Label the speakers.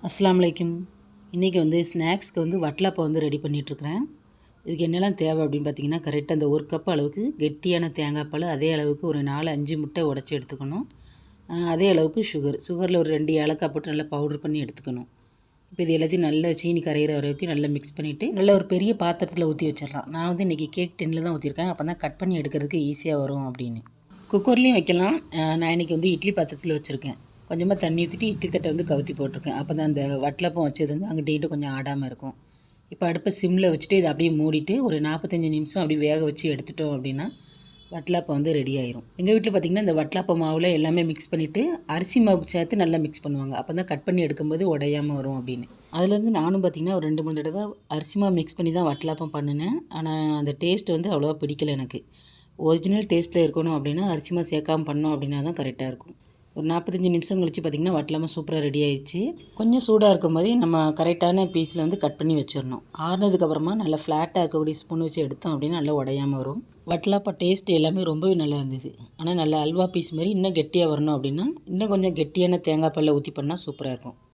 Speaker 1: அஸ்ஸலாமு அலைக்கும். இன்றைக்கி ஸ்நாக்ஸ்க்கு வட்டலப்பம் ரெடி பண்ணிகிட்ருக்கிறேன். இதுக்கு என்னெல்லாம் தேவை அப்படின்னு பார்த்தீங்கன்னா, கரெக்டாக அந்த 1 கப் அளவுக்கு கெட்டியான தேங்காய் பால், அதே அளவுக்கு ஒரு 4-5 முட்டை உடச்சி எடுத்துக்கணும். அதே அளவுக்கு சுகரில் ஒரு 2 ஏலக்காய் போட்டு நல்லா பவுடர் பண்ணி எடுத்துக்கணும். இப்போ இது எல்லாத்தையும் நல்லா சீனி கரைகிற வரைக்கும் நல்லா மிக்ஸ் பண்ணிவிட்டு நல்லா ஒரு பெரிய பாத்திரத்தில் ஊற்றி வச்சிடலாம். நான் இன்றைக்கி கேக் டின்னில் தான் ஊற்றிருக்கேன். அப்போ தான் கட் பண்ணி எடுக்கிறதுக்கு ஈஸியாக வரும் அப்படின்னு. குக்கர்லேயும் வைக்கலாம். நான் இன்றைக்கி இட்லி பாத்திரத்தில் வச்சுருக்கேன். கொஞ்சமாக தண்ணி ஊற்றிட்டு இட்லி தட்டை கவுத்தி போட்டிருக்கேன். அப்போ தான் அந்த வட்டலப்பம் வச்சது அங்கிட்ட இங்கிட்ட கொஞ்சம் ஆடாமல் இருக்கும். இப்போ அடுப்பை சிம்மில் வச்சுட்டு இதை அப்படியே மூடிட்டு ஒரு 45 நிமிஷம் அப்படி வேக வச்சு எடுத்துட்டோம் அப்படின்னா வட்டலப்பம் ரெடி ஆயிரும். எங்கள் வீட்டில் பார்த்திங்கன்னா இந்த வட்டலப்ப மாவில் எல்லாமே மிக்ஸ் பண்ணிவிட்டு அரிசி மாவுக்கு சேர்த்து நல்லா மிக்ஸ் பண்ணுவாங்க. அப்போ தான் கட் பண்ணி எடுக்கும்போது உடையாமல் வரும் அப்படின்னு. அதுலேருந்து நானும் பார்த்திங்கன்னா ஒரு 2-3 தடவை அரிசி மாவு மிக்ஸ் பண்ணி தான் வட்டலப்பம் பண்ணினேன். ஆனால் அந்த டேஸ்ட் அவ்வளோவா பிடிக்கல எனக்கு. ஒரிஜினல் டேஸ்ட்டில் இருக்கணும் அப்படின்னா அரிசி மாவு சேர்க்காமல் பண்ணோம் அப்படின்னா தான் கரெக்டாக இருக்கும். ஒரு 45 நிமிஷம் கழித்து பார்த்திங்கன்னா வட்டலப்பம் சூப்பராக ரெடி ஆயிடுச்சு. கொஞ்சம் சூடாக இருக்கும் போதே நம்ம கரெக்டான பீஸில் கட் பண்ணி வச்சிடணும். ஆறுனதுக்கப்புறமா நல்லா ஃப்ளாட்டாக இருக்கக்கூடிய ஸ்பூன் வச்சு எடுத்தோம் அப்படின்னா நல்லா உடையாமல் வரும். வட்டலப்பம் டேஸ்ட் எல்லாமே ரொம்பவே நல்லா இருந்தது. ஆனால் நல்லா அல்வா பீஸ் மாதிரி இன்னும் கெட்டியாக வரணும் அப்படின்னா இன்னும் கொஞ்சம் கெட்டியான தேங்காய் பாலில் ஊற்றி பண்ணால் சூப்பராக இருக்கும்.